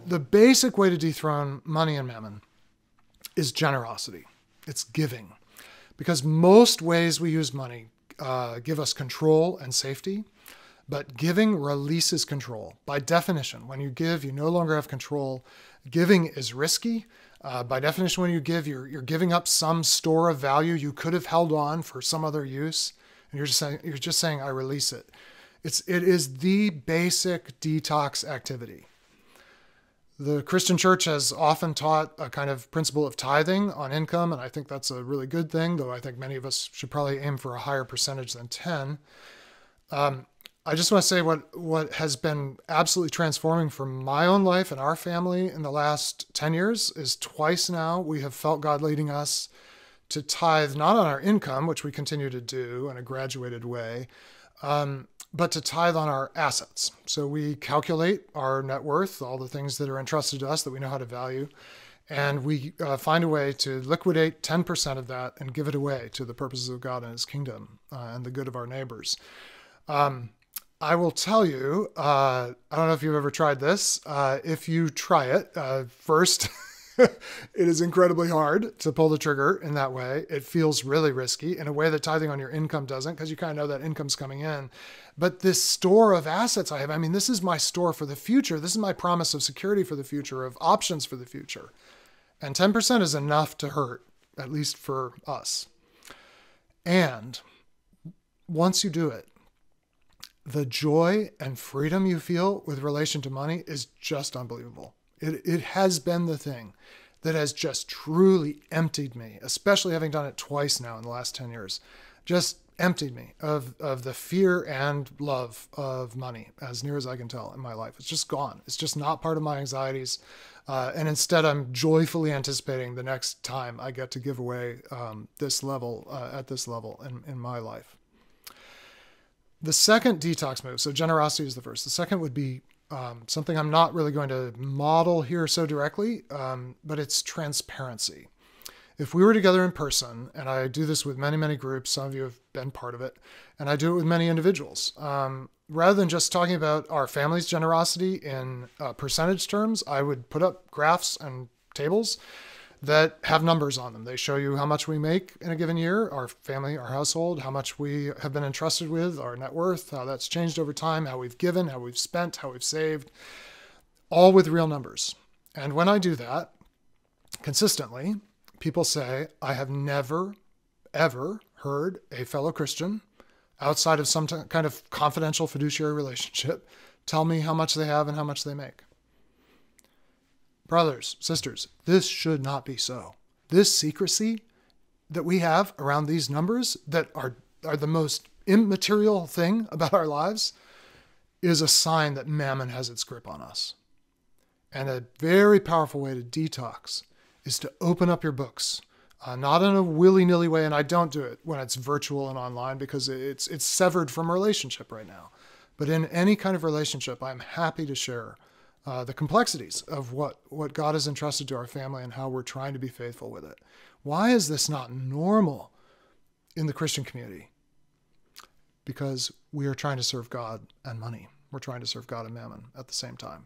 the basic way to dethrone money and mammon is generosity. It's giving. Because most ways we use money give us control and safety, but giving releases control. By definition, when you give, you no longer have control. Giving is risky. By definition, when you give, you're giving up some store of value you could have held on for some other use, and you're just saying, I release it. It is the basic detox activity. The Christian church has often taught a kind of principle of tithing on income, and I think that's a really good thing, though I think many of us should probably aim for a higher percentage than 10. I just want to say what has been absolutely transforming for my own life and our family in the last 10 years is twice now we have felt God leading us to tithe, not on our income, which we continue to do in a graduated way, but to tithe on our assets. So we calculate our net worth, all the things that are entrusted to us that we know how to value, and we find a way to liquidate 10% of that and give it away to the purposes of God and his kingdom and the good of our neighbors. I will tell you, I don't know if you've ever tried this. If you try it, first, it is incredibly hard to pull the trigger in that way. It feels really risky in a way that tithing on your income doesn't, because you kind of know that income's coming in. But this store of assets I have, I mean, this is my store for the future. This is my promise of security for the future, of options for the future. And 10% is enough to hurt, at least for us. And once you do it, the joy and freedom you feel with relation to money is just unbelievable. It has been the thing that has just truly emptied me, especially having done it twice now in the last 10 years, just emptied me of the fear and love of money, as near as I can tell in my life. It's just gone. It's just not part of my anxieties. And instead, I'm joyfully anticipating the next time I get to give away this level, at this level in my life. The second detox move, so generosity is the first. The second would be something I'm not really going to model here so directly, but it's transparency. If we were together in person, and I do this with many, many groups, some of you have been part of it, and I do it with many individuals, rather than just talking about our family's generosity in percentage terms, I would put up graphs and tables that have numbers on them. They show you how much we make in a given year, our family, our household, how much we have been entrusted with, our net worth, how that's changed over time, how we've given, how we've spent, how we've saved, all with real numbers. And when I do that consistently, people say, I have never, ever heard a fellow Christian outside of some kind of confidential fiduciary relationship tell me how much they have and how much they make. Brothers, sisters, this should not be so. This secrecy that we have around these numbers that are the most immaterial thing about our lives is a sign that mammon has its grip on us. And a very powerful way to detox is to open up your books, not in a willy-nilly way, and I don't do it when it's virtual and online because it's severed from relationship right now. But in any kind of relationship, I'm happy to share the complexities of what God has entrusted to our family and how we're trying to be faithful with it. Why is this not normal in the Christian community? Because we are trying to serve God and money. We're trying to serve God and mammon at the same time.